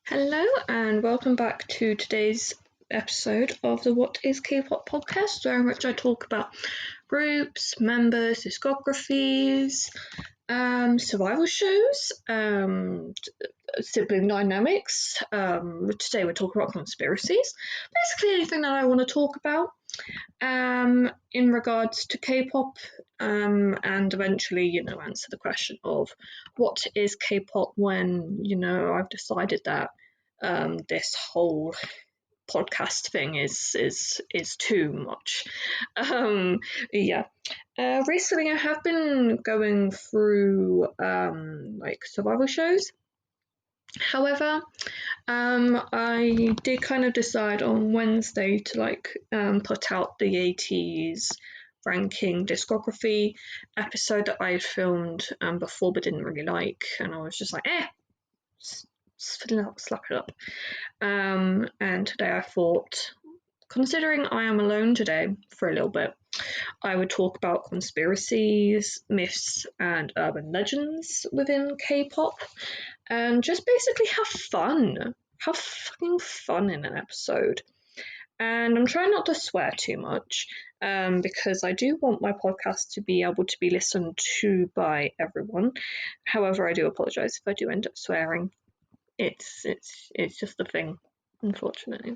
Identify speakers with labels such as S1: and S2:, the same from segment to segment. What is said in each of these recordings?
S1: Hello and welcome back to today's episode of the What is K-pop podcast, where in which I talk about groups, members, discographies, survival shows, sibling dynamics. Today we're talking about conspiracies. Basically anything that I want to talk about in regards to K-pop, and eventually, answer the question of what is K-pop when, I've decided that this whole podcast thing is too much. Recently I have been going through survival shows. However, I did kind of decide on Wednesday to put out the 80s ranking discography episode that I had filmed before but didn't really like, and I was just like, slap it up. And today I thought, considering I am alone today for a little bit, I would talk about conspiracies, myths, and urban legends within K-pop, and just basically have fun. Have fucking fun in an episode. And I'm trying not to swear too much, because I do want my podcast to be able to be listened to by everyone. However, I do apologise if I do end up swearing. It's just a thing, unfortunately.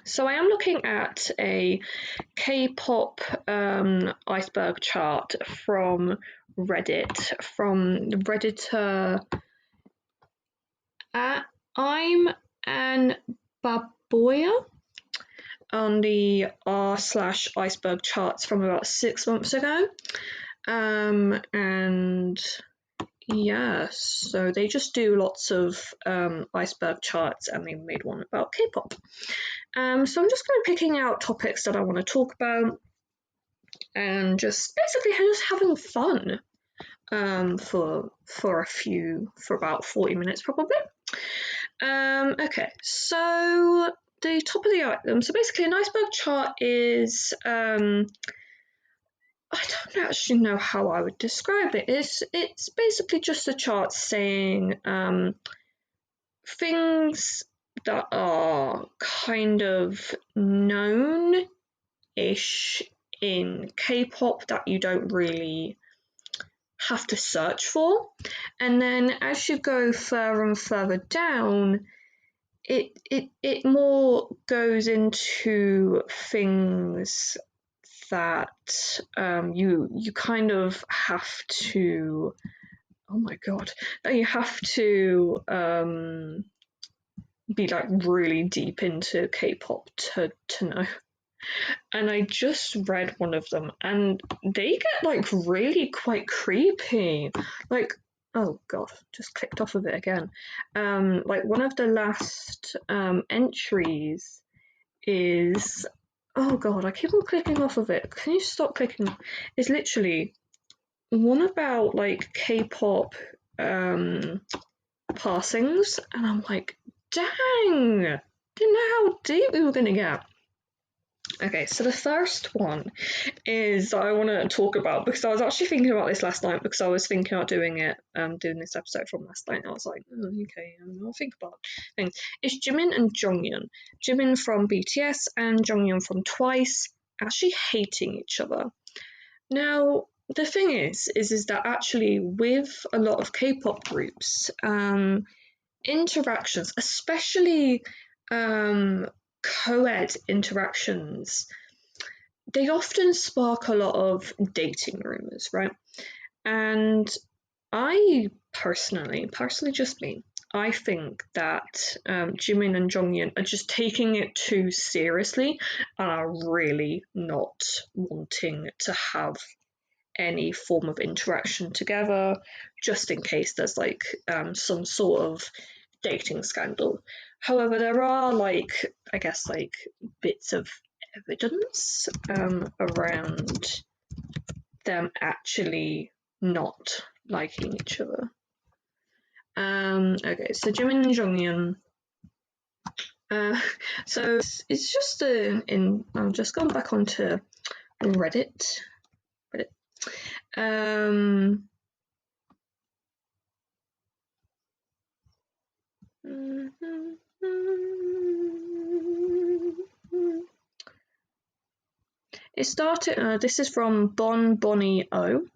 S1: So I am looking at a K-pop iceberg chart from Reddit, from the Redditor I'm an Baboya on the r/iceberg charts from about 6 months ago. And yeah, so they just do lots of iceberg charts, and they made one about K-pop. So I'm just kind of picking out topics that I want to talk about, and just basically just having fun for about 40 minutes probably. Okay, so the top of the item. So basically, an iceberg chart is I don't actually know how I would describe it. It's basically just a chart saying things that are kind of known-ish in K-pop that you don't really have to search for. And then as you go further and further down, it more goes into things that you kind of have to, oh my god, that you have to be like really deep into K-pop to know. And I just read one of them, and they get like really quite creepy. Like, oh god, just clicked off of it again. Like one of the last entries is, oh god, I keep on clicking off of it. Can you stop clicking? It's literally one about like K-pop passings, and I'm like, dang, didn't know how deep we were gonna get. Okay, so the first one is I want to talk about, because I was actually thinking about this last night, because I was thinking about doing this episode from last night. I was like, okay, I'll think about things. It's Jimin and Jonghyun. Jimin from BTS and Jonghyun from Twice actually hating each other. Now, the thing is that actually with a lot of K-pop groups, interactions, especially co-ed interactions, they often spark a lot of dating rumors, right? And I personally just me, I think that Jimin and Jonghyun are just taking it too seriously and are really not wanting to have any form of interaction together, just in case there's like some sort of dating scandal. However, there are bits of evidence around them actually not liking each other. Okay, so Jimin and Jonghyun. So it's just I'm just going back onto Reddit. It started, this is from Bonnie O.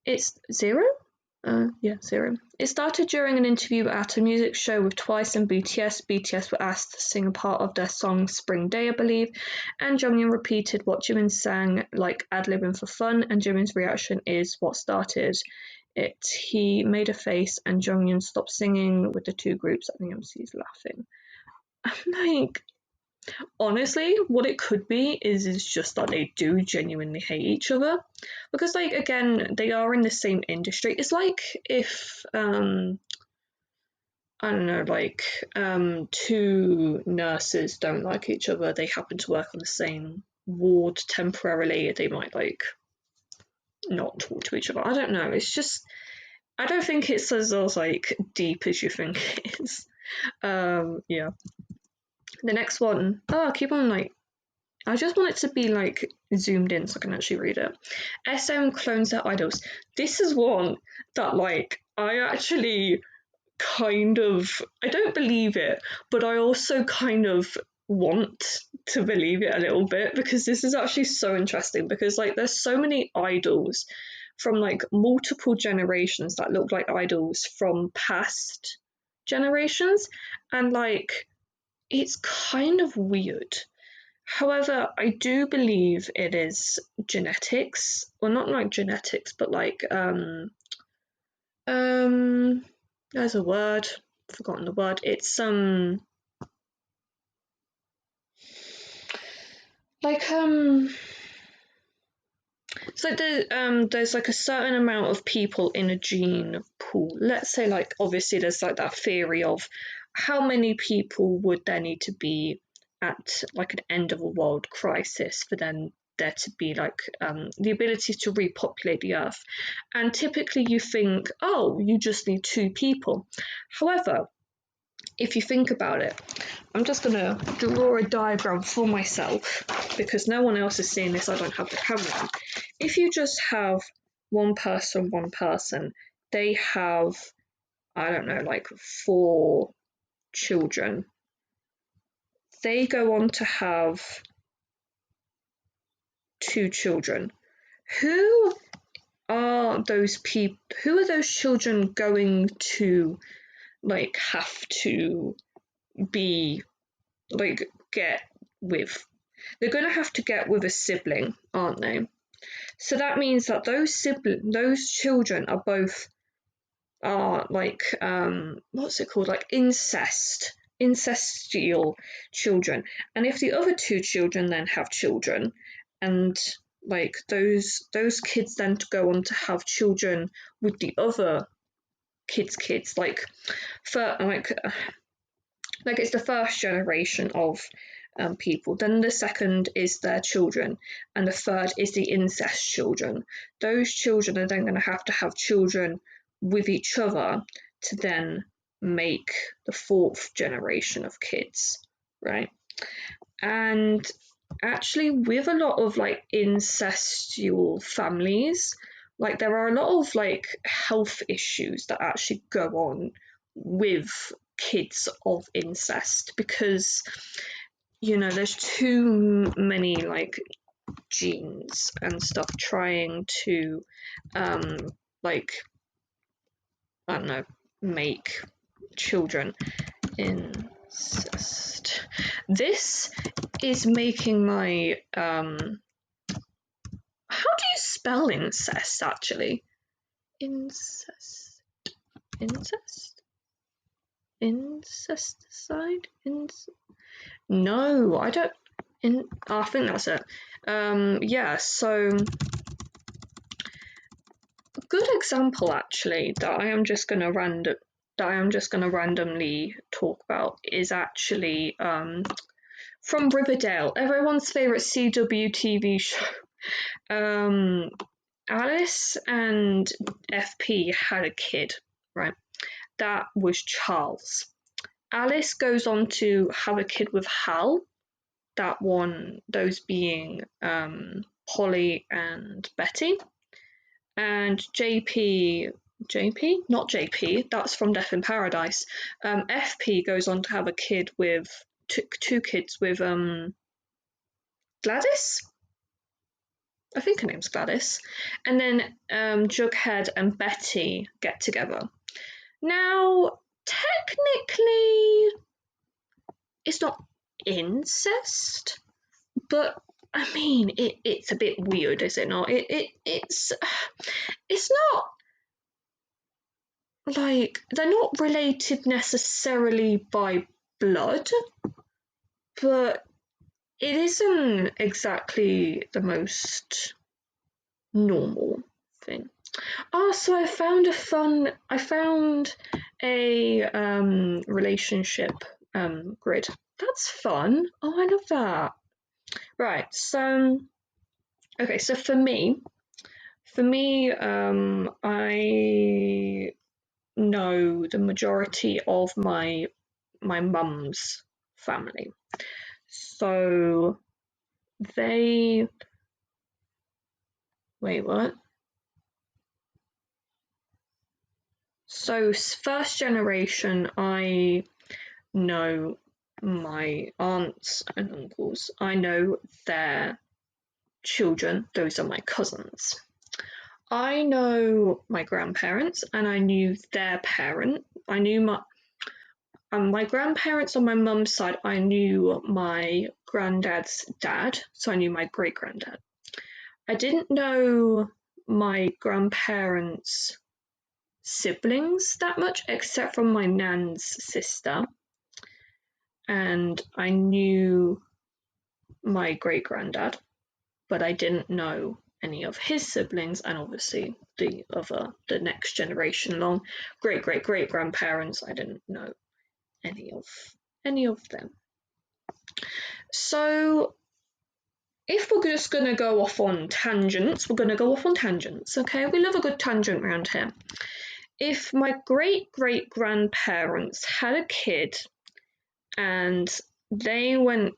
S1: It's Zero? Yeah, Zero. It started during an interview at a music show with Twice and BTS. BTS were asked to sing a part of their song Spring Day, I believe, and Jonghyun repeated what Jimin sang, like ad-libbing for fun, and Jimin's reaction is what started it. He made a face and Jonghyun stopped singing with the two groups and the MCs laughing. I'm like, honestly, what it could be is just that they do genuinely hate each other, because like again they are in the same industry. It's like if I don't know, like two nurses don't like each other, they happen to work on the same ward temporarily, they might like not talk to each other. I don't know, it's just, I don't think it's as like deep as you think it is. Yeah. The next one, oh, I keep on like, I just want it to be like zoomed in so I can actually read it. SM clones their idols. This is one that like I actually kind of, I don't believe it, but I also kind of want to believe it a little bit, because this is actually so interesting, because like there's so many idols from like multiple generations that look like idols from past generations, and like it's kind of weird. However, I do believe it is genetics, or not like genetics, but like there's a word, I've forgotten the word. It's like it's like there's like a certain amount of people in a gene pool. Let's say like obviously there's like that theory of how many people would there need to be at like an end of a world crisis for then there to be like the ability to repopulate the earth. And typically you think, oh, you just need two people. However, if you think about it, I'm just going to draw a diagram for myself because no one else is seeing this, I don't have the camera. If you just have one person, they have, I don't know, like 4 children. They go on to have 2 children. Who are those people? Who are those children going to like have to be like get with? They're going to have to get with a sibling, aren't they? So that means that those children are both like what's it called, like incestual children. And if the other 2 children then have children, and like those kids then go on to have children with the other kids, like for like it's the first generation of people, then the second is their children, and the third is the incest children. Those children are then going to have children with each other to then make the 4th generation of kids, right? And actually with a lot of like incestual families, like there are a lot of like health issues that actually go on with kids of incest, because you know there's too many like genes and stuff trying to like I don't know, make children. Incest. This is making my how do you spell incest actually? Incest. Incesticide? No, I don't. I think that's it. Yeah, so a good example actually that I am just gonna randomly talk about is actually from Riverdale, everyone's favorite CW TV show. Alice and FP had a kid, right? That was Charles. Alice goes on to have a kid with Hal, that one, those being Polly and Betty. And JP JP? Not JP, that's from Death in Paradise. FP goes on to have a kid with two kids with Gladys? I think her name's Gladys. And then Jughead and Betty get together. Now, technically, it's not incest, but I mean, it's a bit weird, is it not? It's not like they're not related necessarily by blood, but it isn't exactly the most normal thing. Oh, so I found a relationship grid. That's fun. Oh, I love that. Right, so okay, so for me, I know the majority of my mum's family. So they wait, what? So first generation, I know my aunts and uncles. I know their children. Those are my cousins. I know my grandparents, and I knew their parent. I knew my grandparents on my mum's side. I knew my granddad's dad, so I knew my great granddad. I didn't know my grandparents' siblings that much, except from my nan's sister. And I knew my great granddad, but I didn't know any of his siblings, and obviously the next generation along, great grandparents, I didn't know any of them. So if we're just going to go off on tangents, we're going to go off on tangents, okay? We love a good tangent around here. If my great grandparents had a kid and they are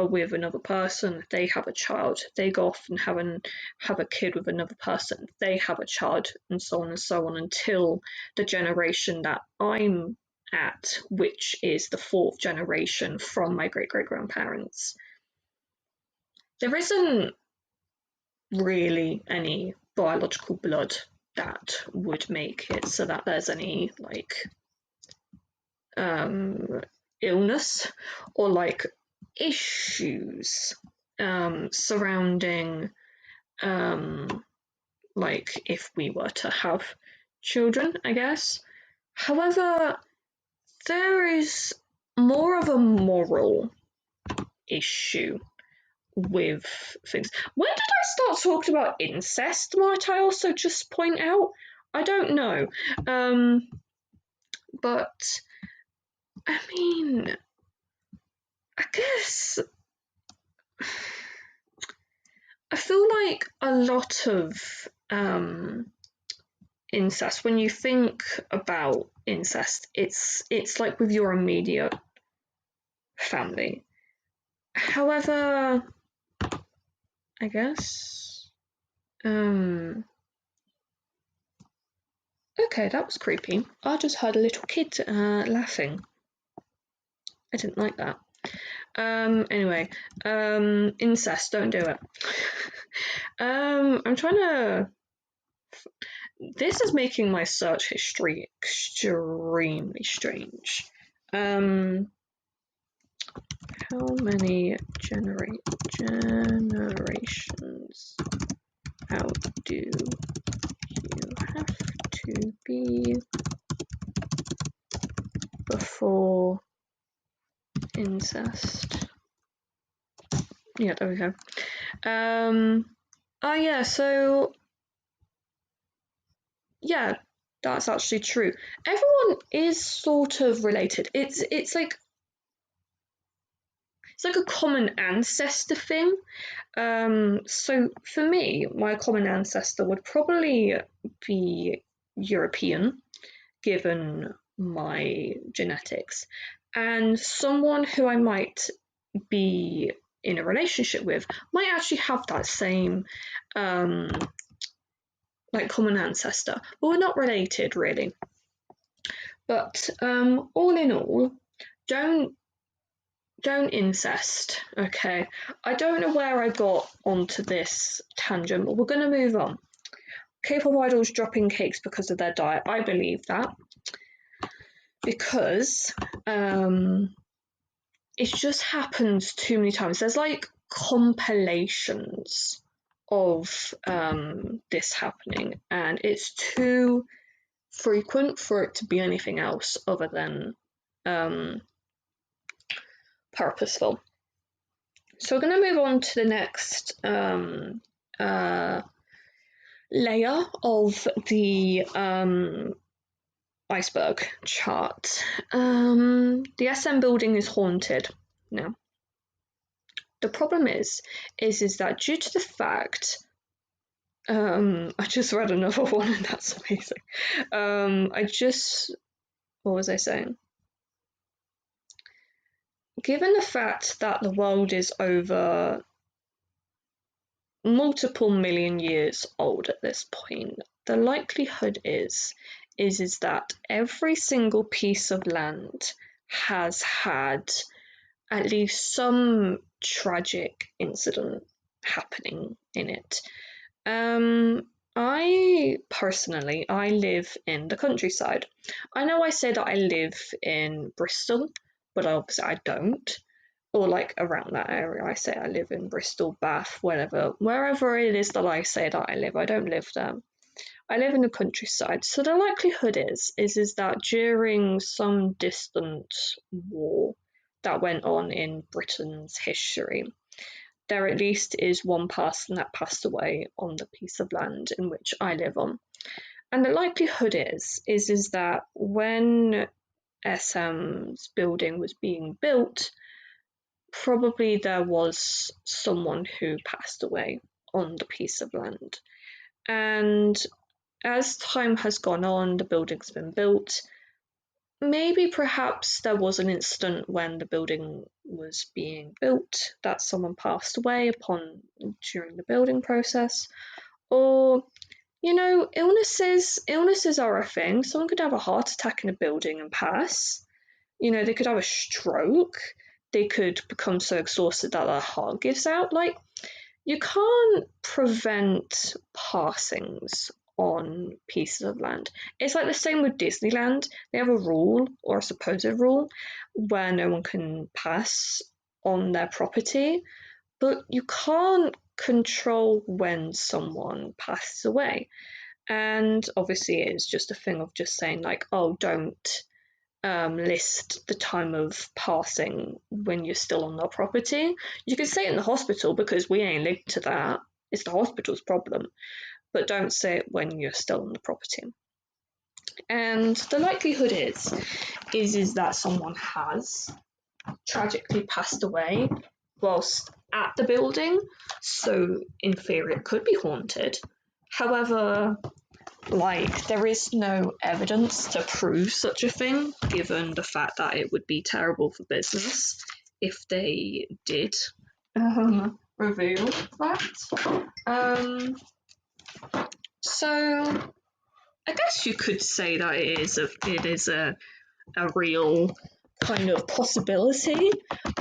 S1: with another person, they have a child, they go off and have a kid with another person, they have a child, and so on until the generation that I'm at, which is the fourth generation from my great grandparents. There isn't really any biological blood that would make it so that there's any illness or issues surrounding if we were to have children, I guess. However, there is more of a moral issue with things. When did I start talking about incest, might I also just point out? I don't know. But I mean, I guess I feel like a lot of incest, when you think about incest, it's like with your immediate family. However, I guess okay, that was creepy. I just heard a little kid laughing. I didn't like that. Anyway, incest, don't do it. I'm trying to... This is making my search history extremely strange. How many generations out do you have to be before incest? Yeah, there we go. Oh yeah, so yeah, that's actually true. Everyone is sort of related. It's like a common ancestor thing. So for me, my common ancestor would probably be European, given my genetics, and someone who I might be in a relationship with might actually have that same like common ancestor, but we're not related really. But all in all, don't incest, okay? I don't know where I got onto this tangent, but we're going to move on. K-pop idols dropping cakes because of their diet. I believe that because it just happens too many times. There's like compilations of this happening, and it's too frequent for it to be anything else other than purposeful. So we're going to move on to the next layer of the iceberg chart. The SM building is haunted now. The problem is that due to the fact, I just read another one and that's amazing. What was I saying? Given the fact that the world is over multiple million years old at this point, the likelihood is that every single piece of land has had at least some tragic incident happening in it. I personally live in the countryside. I know I say that I live in Bristol, but obviously I don't. Or like around that area, I say I live in Bristol, Bath, wherever it is that I say that I live. I don't live there. I live in the countryside, so the likelihood is that during some distant war that went on in Britain's history, there at least is one person that passed away on the piece of land in which I live on. And the likelihood is that when SM's building was being built, probably there was someone who passed away on the piece of land. And as time has gone on, the building's been built. Maybe perhaps there was an instant when the building was being built that someone passed away during the building process. Or, you know, illnesses are a thing. Someone could have a heart attack in a building and pass. You know, they could have a stroke. They could become so exhausted that their heart gives out. Like, you can't prevent passings on pieces of land. It's like the same with Disneyland. They have a rule, or a supposed rule, where no one can pass on their property, but you can't control when someone passes away. And obviously it's just a thing of just saying like, oh, don't list the time of passing when you're still on their property. You can say it in the hospital because we ain't linked to that. It's the hospital's problem. But don't say it when you're still on the property. And the likelihood is that someone has tragically passed away whilst at the building, so in theory it could be haunted. However, like, there is no evidence to prove such a thing, given the fact that it would be terrible for business if they did reveal that. So I guess you could say that it is a real kind of possibility,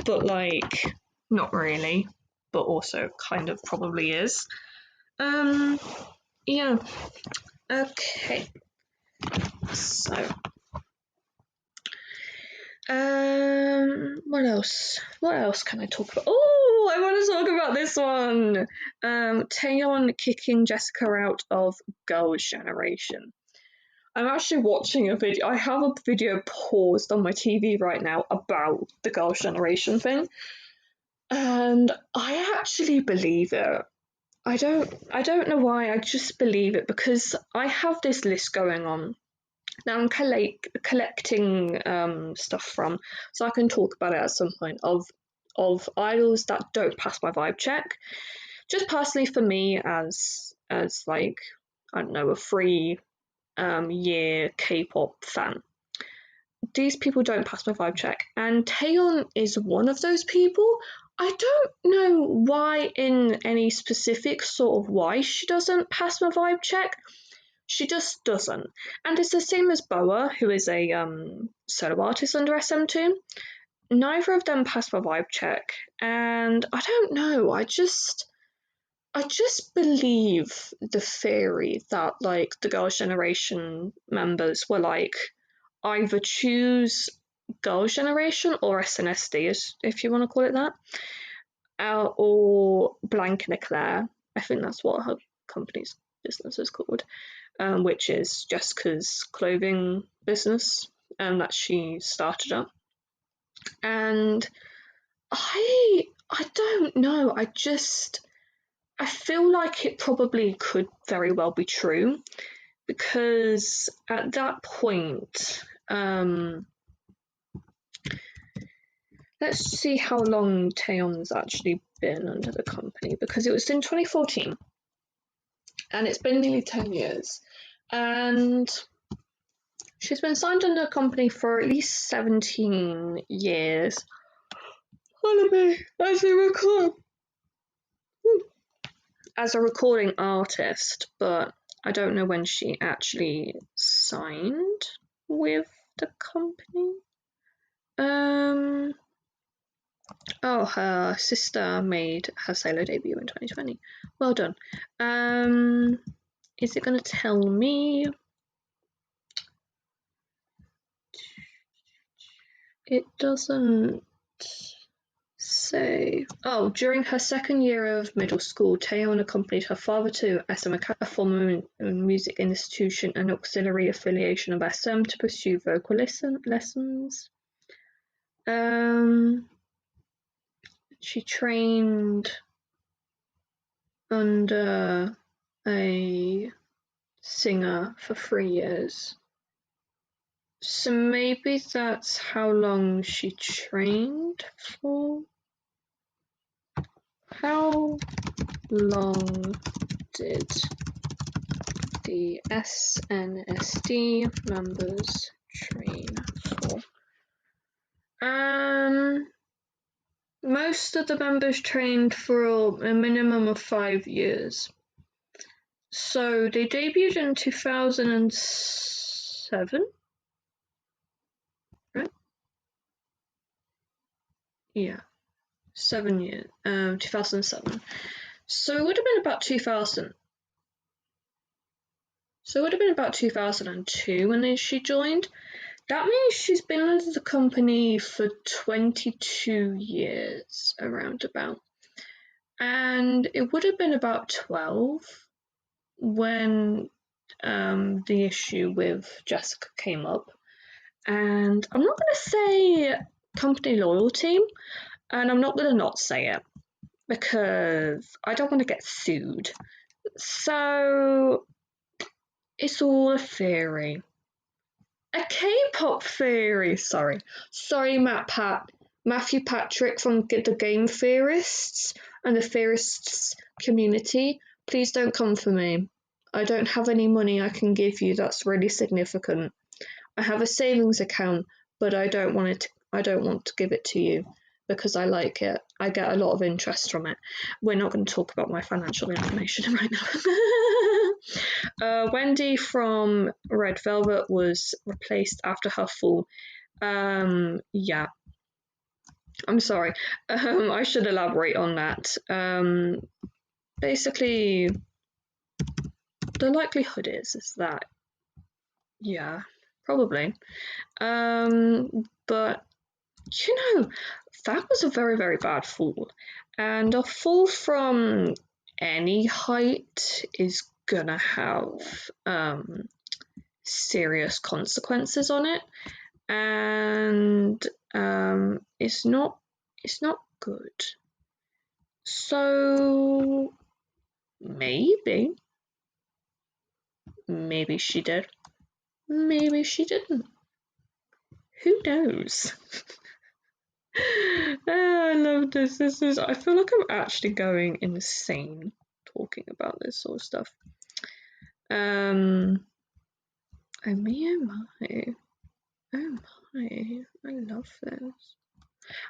S1: but like not really, but also kind of probably is. Yeah. Okay. So what else? What else can I talk about? Oh, I want to talk about this one. Taeyeon kicking Jessica out of Girls' Generation. I'm actually watching a video. I have a video paused on my TV right now about the Girls' Generation thing, and I actually believe it. I don't know why. I just believe it because I have this list going on that I'm collecting stuff from, so I can talk about it at some point of idols that don't pass my vibe check. Just personally for me, as like, I don't know, a 3-year K-pop fan, these people don't pass my vibe check, and Taeyeon is one of those people. I don't know why in any specific sort of why she doesn't pass my vibe check. She just doesn't. And it's the same as Boa, who is a solo artist under SM2. Neither of them passed my vibe check. And I don't know, I just believe the theory that like the Girls' Generation members were like either choose Girls' Generation or SNSD, if you want to call it that, or Blank Leclerc. I think that's what her company's business is called, which is Jessica's clothing business that she started up. And I don't know. I feel like it probably could very well be true, because at that point, let's see how long Taeyeon's actually been under the company, because it was in 2014 and it's been nearly 10 years. And she's been signed under the company for at least 17 years. As a recording artist, but I don't know when she actually signed with the company. Oh, her sister made her solo debut in 2020. Well done. Is it going to tell me? It doesn't say. Oh, during her second year of middle school, Taeyeon accompanied her father to SM, a former music institution and auxiliary affiliation of SM, to pursue vocal lessons. She trained under a singer for 3 years. So maybe that's how long she trained for. How long did the SNSD members train for? Most of the members trained for a minimum of 5 years. So they debuted in 2007, right? Yeah, 7 years. 2007. So it would have been about 2000. So it would have been about 2002 when she joined. That means she's been under the company for 22 years, around about. And it would have been about 12 when the issue with Jessica came up. And I'm not going to say company loyalty, and I'm not going to not say it, because I don't want to get sued. So it's all a theory. A K-pop theory, sorry, Matthew Patrick from the Game Theorists and the Theorists community, please don't come for me. I don't have any money I can give you that's really significant. I have a savings account, but I don't want to give it to you because I like it. I get a lot of interest from it. We're not going to talk about my financial information right now. Wendy from Red Velvet was replaced after her fall. Yeah. I'm sorry. I should elaborate on that. Basically, the likelihood is that, yeah, probably. But you know, that was a very, very bad fall. And a fall from any height is gonna have serious consequences on it. And it's not good. So maybe she did. Maybe she didn't. Who knows? I love this. I feel like I'm actually going insane talking about this sort of stuff. Oh my. I love this.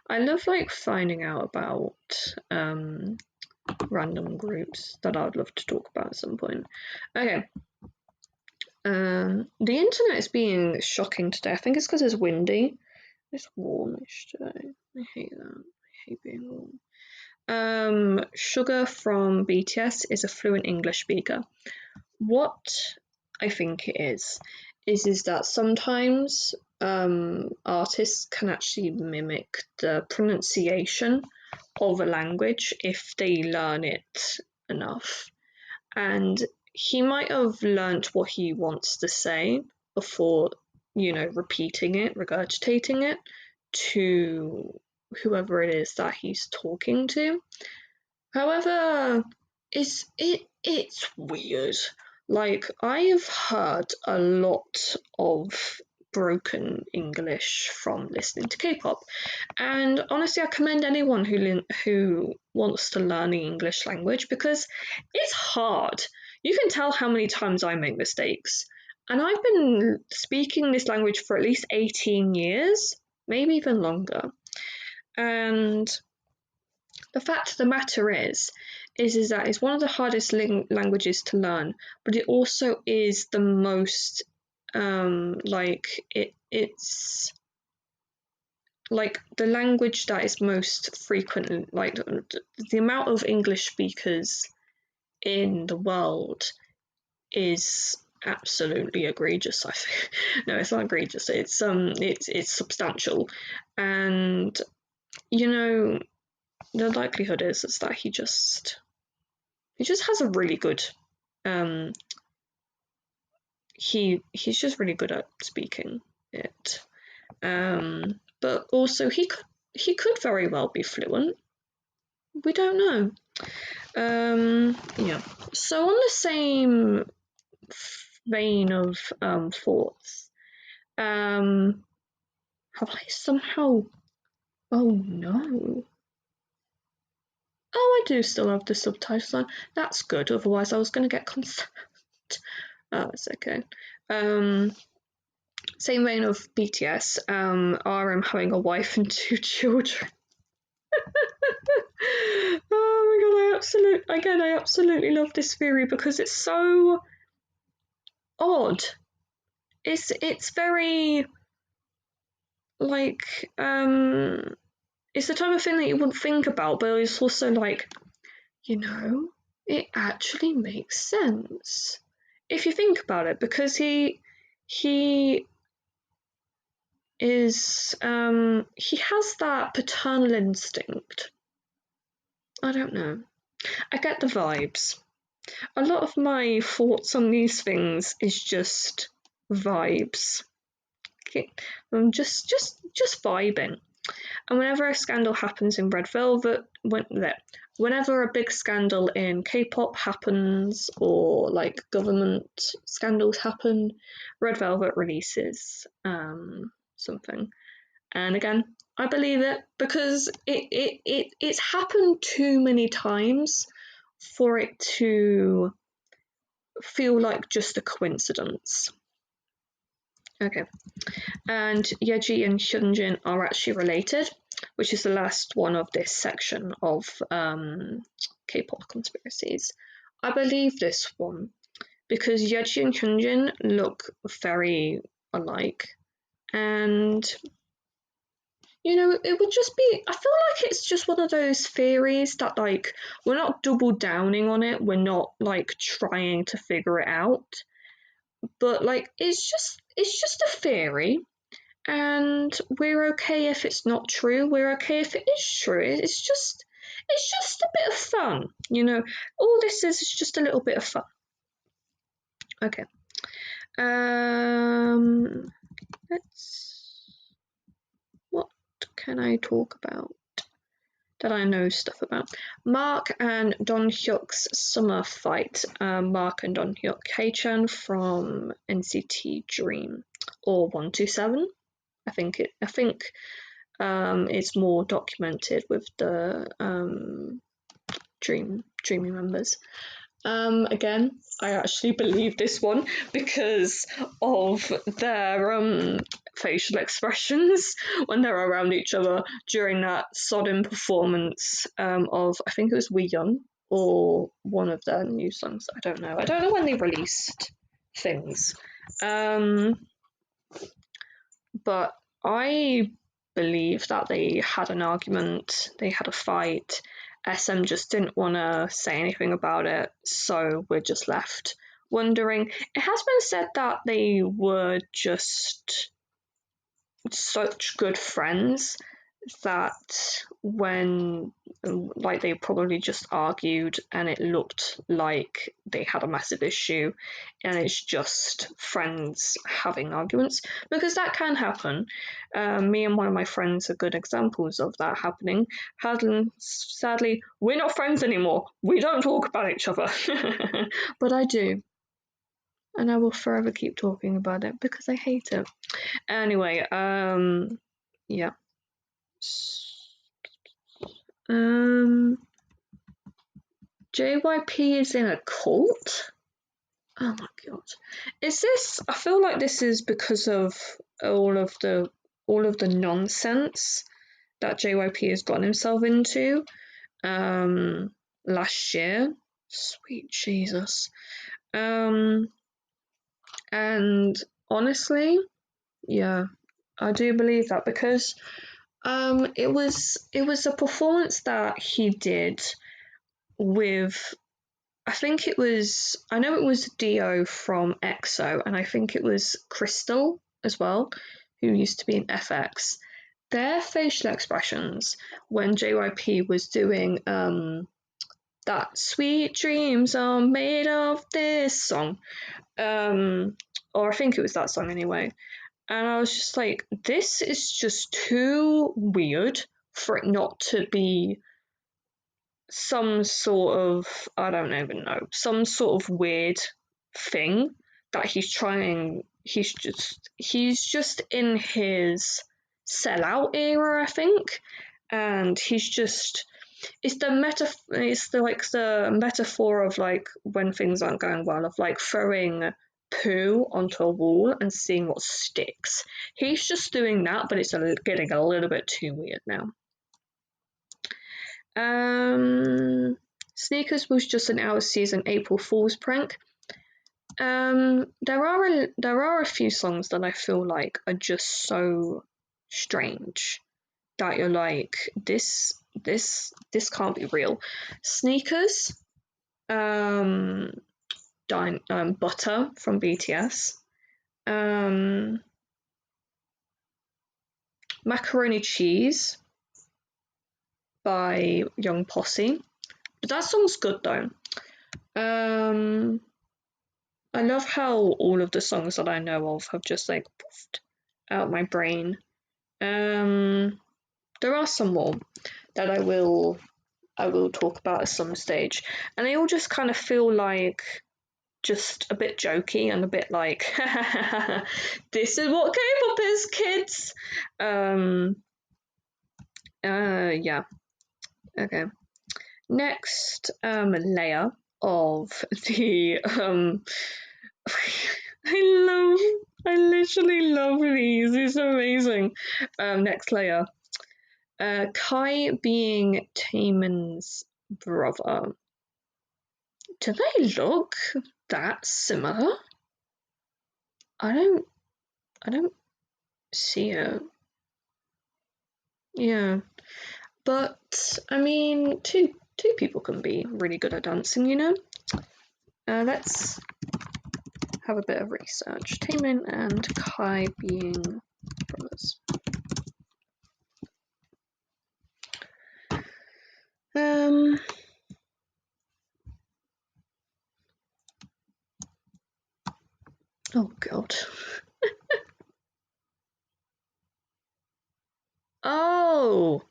S1: I love like finding out about random groups that I'd love to talk about at some point. Okay. The internet is being shocking today. I think it's because it's windy. It's warmish today. I hate that. I hate being warm. Sugar from BTS is a fluent English speaker. What I think it is that sometimes artists can actually mimic the pronunciation of a language if they learn it enough. And he might have learnt what he wants to say before, repeating it, regurgitating it to whoever it is that he's talking to. However, it's weird. Like, I have heard a lot of broken English from listening to K-pop, and honestly, I commend anyone who wants to learn the English language because it's hard. You can tell how many times I make mistakes, and I've been speaking this language for at least 18 years, maybe even longer. And the fact of the matter is that it's one of the hardest languages to learn, but it also is the most it's like the language that is most frequently, like the amount of English speakers in the world is absolutely egregious. I think no, it's not egregious. It's substantial, and the likelihood is that he just has a really good he's just really good at speaking it, but also he could very well be fluent. We don't know. Yeah. So on the same vein of thoughts, have I somehow? Oh no. Oh, I do still have the subtitles on. That's good. Otherwise, I was going to get concerned. Oh, it's okay. Same vein of BTS. RM having a wife and 2 children. Oh my god! I absolutely love this theory because it's so odd. It's very like it's the type of thing that you wouldn't think about, but it's also like, it actually makes sense if you think about it, because he is he has that paternal instinct. I don't know. I get the vibes. A lot of my thoughts on these things is just vibes. Okay. I'm just vibing. And whenever a scandal happens in Red Velvet, whenever a big scandal in K-pop happens, or like government scandals happen, Red Velvet releases something. And again, I believe it because it's happened too many times for it to feel like just a coincidence. Okay. And Yeji and Hyunjin are actually related, which is the last one of this section of K-pop conspiracies. I believe this one because Yeji and Hyunjin look very alike, and it would just be, I feel like it's just one of those theories that, like, we're not double downing on it, we're not like trying to figure it out, but like it's just a theory, and we're okay if it's not true, we're okay if it is true. It's just a bit of fun, all this is just a little bit of fun. Okay. What can I talk about that I know stuff about? Mark and Don Hyuk's summer fight. Mark and Don Hyuk, Haechan from NCT Dream or 127. I think it's more documented with the Dreamy members. Again, I actually believe this one because of their facial expressions when they're around each other during that sodden performance of, I think it was We Young or one of their new songs. I don't know. I don't know when they released things. But I believe that they had an argument, they had a fight. SM just didn't want to say anything about it, so we're just left wondering. It has been said that they were just such good friends that when, like, they probably just argued and it looked like they had a massive issue, and it's just friends having arguments, because that can happen. Me and one of my friends are good examples of that happening. Sadly, we're not friends anymore. We don't talk about each other. But I do, and I will forever keep talking about it because I hate it. Anyway, yeah. JYP is in a cult? Oh my god. Is this, I feel like this is because of all of the nonsense that JYP has gotten himself into last year. Sweet Jesus. And honestly, yeah, I do believe that, because it was a performance that he did with, I know it was Dio from EXO, and I think it was Crystal as well, who used to be in FX. Their facial expressions when JYP was doing that "Sweet Dreams Are Made of This" song, or I think it was that song anyway. And I was just like, this is just too weird for it not to be some sort of, I don't even know, some sort of weird thing that he's trying. He's just in his sellout era, I think, and he's just, it's the metaphor of like when things aren't going well, of like throwing poo onto a wall and seeing what sticks. He's just doing that, but it's getting a little bit too weird now. Sneakers was just an out of season April Fool's prank. There are a few songs that I feel like are just so strange that you're like, this can't be real. Sneakers, Butter from BTS, Macaroni Cheese by Young Posse, but that song's good though. I love how all of the songs that I know of have just like poofed out my brain. There are some more that I will talk about at some stage, and they all just kind of feel like just a bit jokey and a bit like, this is what K-pop is, kids. Yeah. Okay. Next layer of the I literally love these. It's amazing. Next layer. Kai being Taemin's brother. Do they look that similar? I don't see it. Yeah. But I mean, two people can be really good at dancing, you know? Let's have a bit of research. Taemin and Kai being brothers. Oh god. Oh.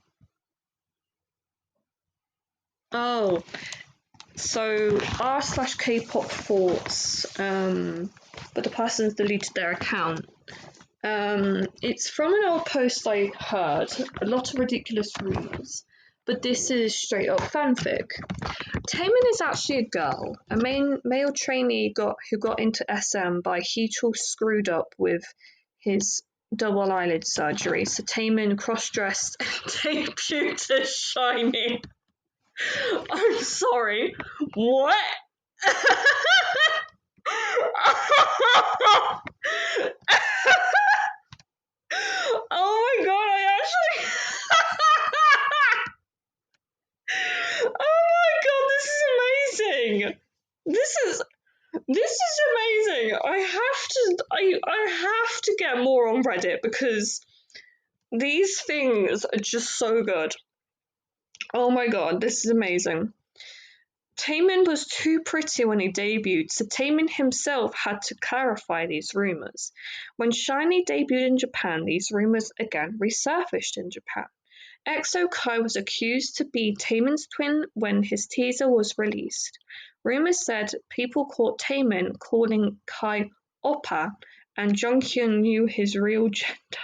S1: So r/Kpop thoughts, but the person's deleted their account. It's from an old post I heard, a lot of ridiculous rumors. but this is straight up fanfic. Taemin is actually a girl, a male trainee who got into SM by Heechul screwed up with his double eyelid surgery. So Taemin cross-dressed and debuted as SHINee. I'm sorry, what? Oh my god, I actually... Oh my god, this is amazing! This is amazing! I have to get more on Reddit because these things are just so good. Oh my god, this is amazing. Taemin was too pretty when he debuted, so Taemin himself had to clarify these rumours. When SHINee debuted in Japan, these rumours again resurfaced in Japan. EXO Kai was accused to be Taemin's twin when his teaser was released. Rumours said people caught Taemin calling Kai Oppa, and Jonghyun knew his real gender.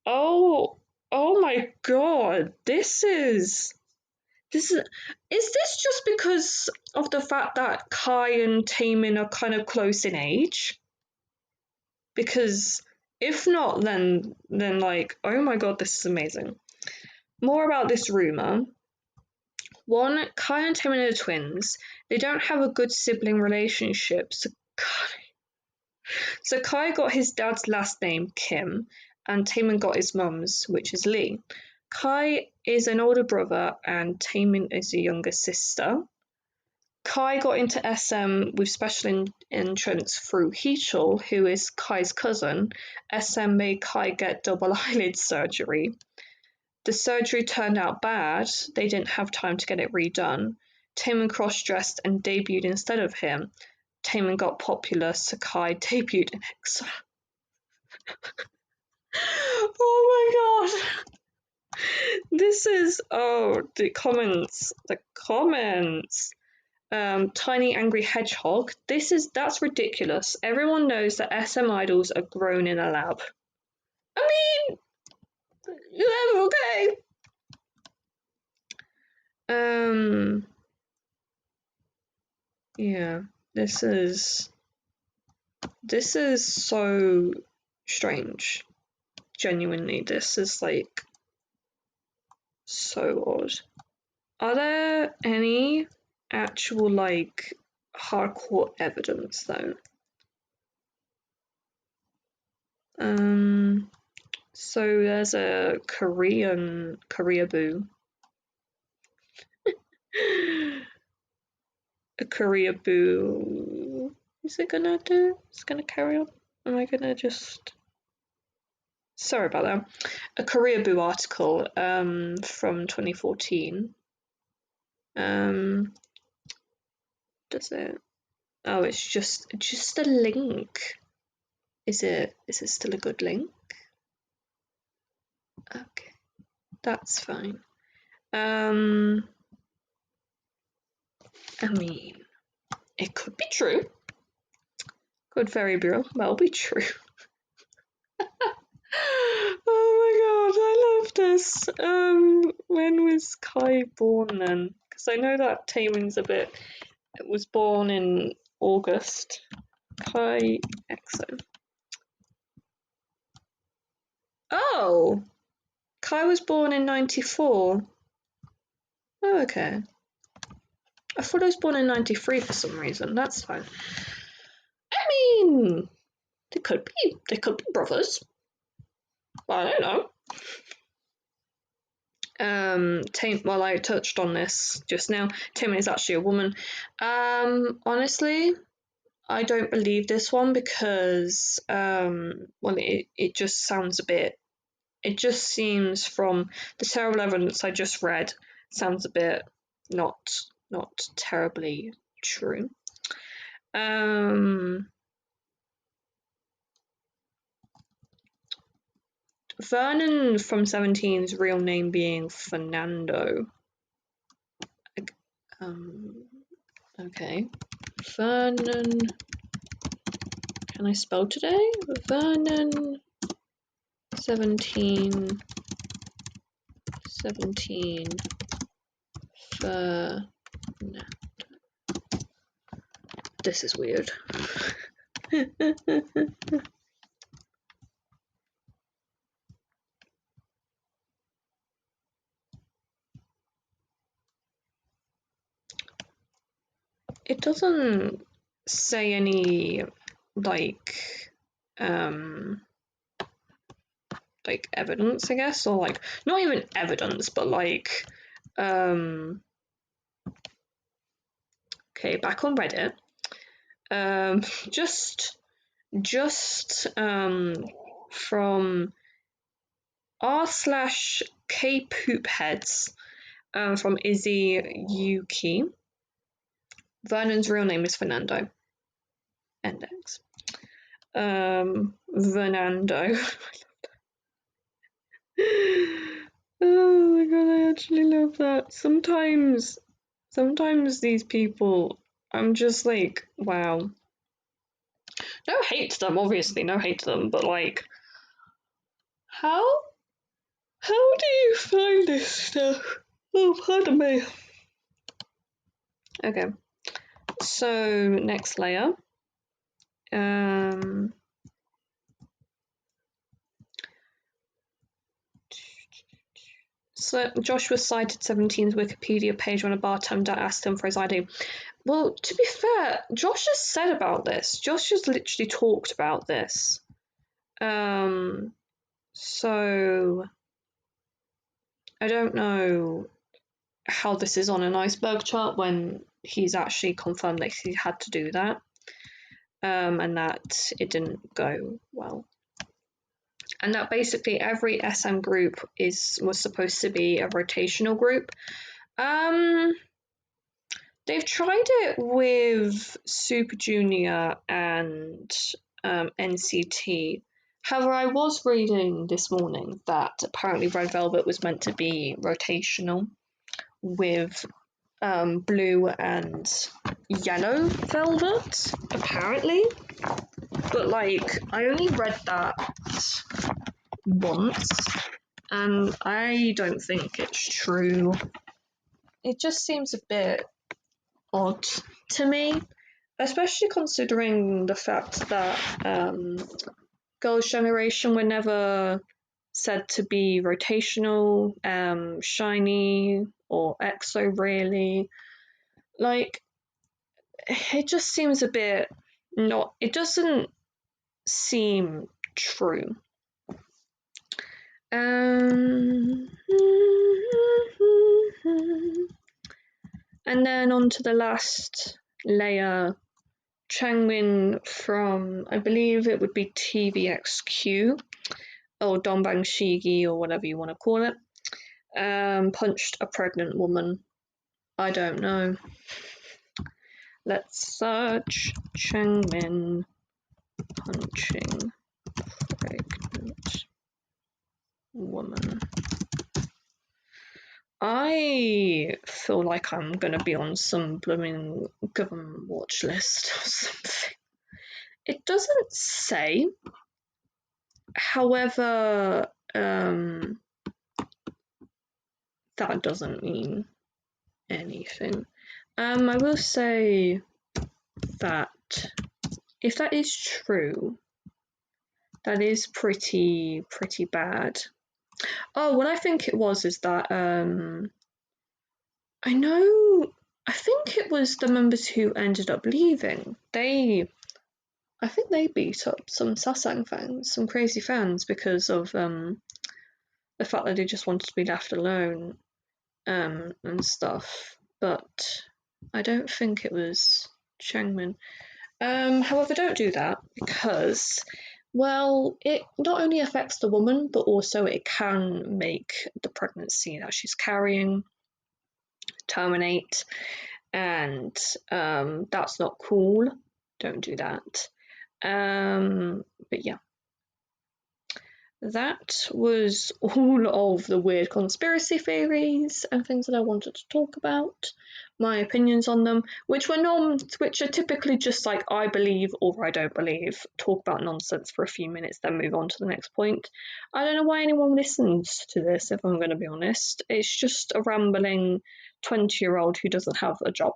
S1: Oh my god, is this just because of the fact that Kai and Taemin are kind of close in age? Because if not, then like, oh my god, this is amazing. More about this rumor. 1, Kai and Taemin are twins. They don't have a good sibling relationship, so Kai got his dad's last name, Kim, and Taemin got his mum's, which is Lee. Kai is an older brother and Taemin is a younger sister. Kai got into SM with special entrance through Heechul, who is Kai's cousin. SM made Kai get double eyelid surgery. The surgery turned out bad. They didn't have time to get it redone. Taemin cross-dressed and debuted instead of him. Taemin got popular, so Kai debuted in EXO. Oh my god. This is, the comments. Tiny Angry Hedgehog. That's ridiculous. Everyone knows that SM idols are grown in a lab. I mean, okay. Yeah, this is so strange. Genuinely, this is like so odd. Are there any actual like hardcore evidence though? So there's a Koreaboo. A Koreaboo. Is it gonna carry on? Am I gonna just... Sorry about that. A Koreaboo article from 2014. Does it? Oh, it's just a link. Is it still a good link? Okay, that's fine. I mean, it could be true. Could very well be true. Oh my god, I love this. When was Kai born then? Because I know that Taemin's was born in August. Kai EXO. Oh! Kai was born in 94. Oh, okay. I thought I was born in 93 for some reason. That's fine. I mean, they could be brothers. I don't know. Well, I touched on this just now. Taemin is actually a woman. Honestly, I don't believe this one because, well, it just sounds a bit. It just seems from the terrible evidence I just read, sounds a bit not terribly true. Vernon from 17's real name being Fernando. Okay. Vernon. Can I spell today? Vernon 17 17 for... No. This is weird. It doesn't say any like evidence, I guess, or like not even evidence, but like okay, back on Reddit. Just from r/kpoopheads from Izzy Yuki. Vernon's real name is Fernando. Index. Fernando. Oh my god, I actually love that. Sometimes these people, I'm just like, wow. No hate to them, obviously, no hate to them, but like, how do you find this stuff? Oh, pardon me. Okay, so next layer. So Joshua cited 17's Wikipedia page when a bartender asked him for his ID. Well, to be fair, Josh has said about this. Josh has literally talked about this. So I don't know how this is on an iceberg chart when he's actually confirmed that he had to do that, and that it didn't go well. And that basically every SM group was supposed to be a rotational group. They've tried it with Super Junior and NCT. However, I was reading this morning that apparently Red Velvet was meant to be rotational with blue and yellow velvet, apparently. But like, I only read that once, and I don't think it's true. It just seems a bit odd to me, especially considering the fact that Girls' Generation were never said to be rotational, Shiny or EXO really. Like, it just seems a bit not, it doesn't seem true. And then on to the last layer, Changmin from, I believe it would be TVXQ, or Dongbang Shigi, or whatever you want to call it, punched a pregnant woman. I don't know. Let's search Changmin punching pregnant woman. I feel like I'm gonna be on some blooming government watch list or something. It doesn't say. However, that doesn't mean anything. I will say that if that is true, that is pretty bad. Oh, what I think it was is that I think it was the members who ended up leaving. I think they beat up some Sasang fans, some crazy fans, because of the fact that they just wanted to be left alone and stuff. But I don't think it was Changmin. However, don't do that, because, well, it not only affects the woman, but also it can make the pregnancy that she's carrying terminate, and that's not cool. Don't do that. But yeah. that was all of the weird conspiracy theories and things that I wanted to talk about, my opinions on them, which are typically just like I believe or I don't believe, talk about nonsense for a few minutes, then move on to the next point. I don't know why anyone listens to this, if I'm going to be honest. It's just a rambling 20-year-old who doesn't have a job.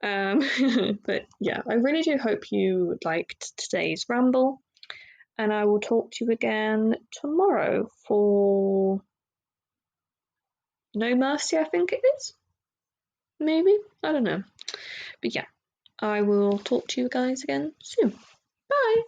S1: But yeah, I really do hope you liked today's ramble, and I will talk to you again tomorrow for No Mercy, I think it is. Maybe? I don't know. But yeah, I will talk to you guys again soon. Bye!